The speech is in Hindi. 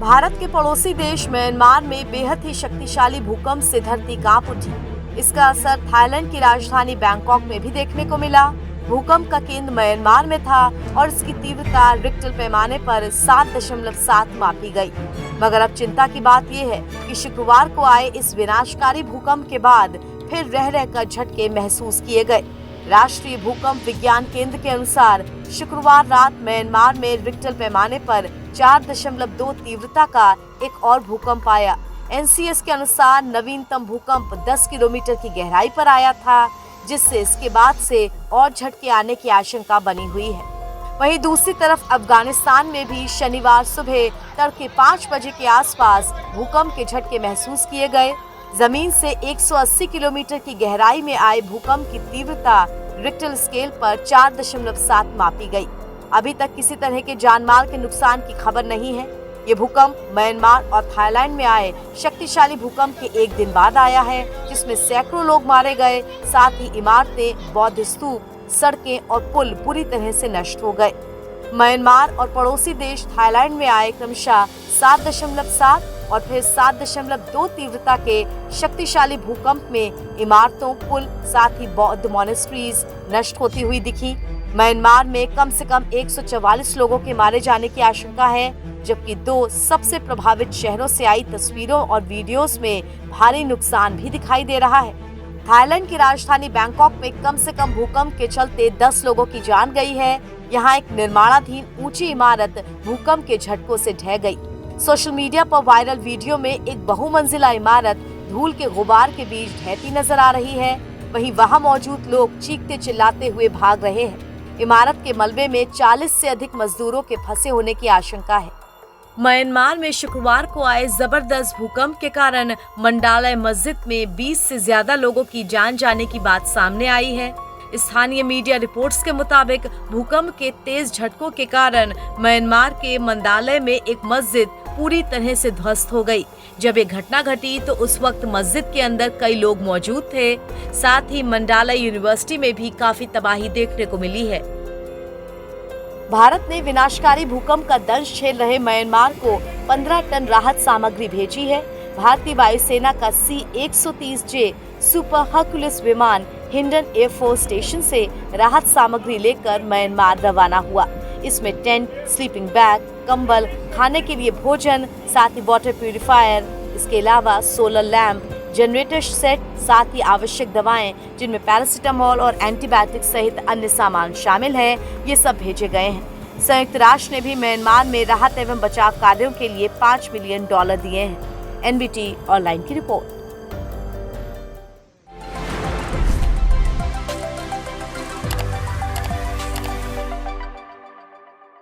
भारत के पड़ोसी देश म्यांमार में बेहद ही शक्तिशाली भूकंप से धरती कांप उठी। इसका असर थाईलैंड की राजधानी बैंकॉक में भी देखने को मिला। भूकंप का केंद्र म्यांमार में था और इसकी तीव्रता रिक्टर पैमाने पर 7.7 मापी गई। मगर अब चिंता की बात यह है कि शुक्रवार को आए इस विनाशकारी भूकंप के बाद फिर रह रहकर झटके महसूस किए गए। राष्ट्रीय भूकंप विज्ञान केंद्र के अनुसार शुक्रवार रात म्यांमार में रिक्टर पैमाने पर 4.2 तीव्रता का एक और भूकंप आया। एनसीएस के अनुसार नवीनतम भूकंप 10 किलोमीटर की गहराई पर आया था, जिससे इसके बाद से और झटके आने की आशंका बनी हुई है। वहीं दूसरी तरफ अफगानिस्तान में भी शनिवार सुबह तड़के 5 बजे के आसपास भूकंप के झटके महसूस किए गए। जमीन से 180 किलोमीटर की गहराई में आए भूकंप की तीव्रता रिक्टर स्केल पर 4.7 मापी गई। अभी तक किसी तरह के जानमाल के नुकसान की खबर नहीं है। ये भूकंप म्यांमार और थाईलैंड में आए शक्तिशाली भूकंप के एक दिन बाद आया है, जिसमें सैकड़ों लोग मारे गए। साथ ही इमारतें, बौद्ध स्तूप, सड़कें और पुल पूरी तरह से नष्ट हो गए। म्यांमार और पड़ोसी देश थाईलैंड में आए क्रमशः 7.7 और फिर 7.2 तीव्रता के शक्तिशाली भूकंप में इमारतों, पुल, साथ ही बौद्ध मॉनेस्ट्रीज नष्ट होती हुई दिखी। म्यांमार में कम से कम 144 लोगों के मारे जाने की आशंका है, जबकि 2 सबसे प्रभावित शहरों से आई तस्वीरों और वीडियोस में भारी नुकसान भी दिखाई दे रहा है। थाईलैंड की राजधानी बैंकॉक में कम से कम भूकंप के चलते 10 लोगों की जान गई है। यहाँ एक निर्माणाधीन ऊंची इमारत भूकंप के झटकों से ढह गई। सोशल मीडिया पर वायरल वीडियो में एक बहुमंजिला इमारत धूल के गुबार के बीच ढहती नजर आ रही है। वहीं वहां मौजूद लोग चीखते चिल्लाते हुए भाग रहे हैं। इमारत के मलबे में 40 से अधिक मजदूरों के फंसे होने की आशंका है। म्यांमार में शुक्रवार को आए जबरदस्त भूकंप के कारण मंडालय मस्जिद में 20 से ज्यादा लोगों की जान जाने की बात सामने आई है। स्थानीय मीडिया रिपोर्ट्स के मुताबिक भूकंप के तेज झटकों के कारण म्यांमार के मंडालय में एक मस्जिद पूरी तरह से ध्वस्त हो गई। जब ये घटना घटी तो उस वक्त मस्जिद के अंदर कई लोग मौजूद थे। साथ ही मंडालय यूनिवर्सिटी में भी काफी तबाही देखने को मिली है। भारत ने विनाशकारी भूकंप का दंश झेल रहे म्यांमार को 15 टन राहत सामग्री भेजी है। भारतीय वायुसेना का C-130J सुपर हर्कुलिस विमान हिंडन एयरफोर्स स्टेशन से राहत सामग्री लेकर म्यांमार रवाना हुआ। इसमें टेंट, स्लीपिंग बैग, कंबल, खाने के लिए भोजन, साथ ही वाटर प्यूरिफायर, इसके अलावा सोलर लैंप, जनरेटर सेट, साथ ही आवश्यक दवाएं जिनमें पैरासीटामोल और एंटीबायोटिक सहित अन्य सामान शामिल है, ये सब भेजे गए हैं। संयुक्त राष्ट्र ने भी म्यांमार में राहत एवं बचाव कार्यों के लिए $5 मिलियन दिए हैं। NBT ऑनलाइन की रिपोर्ट।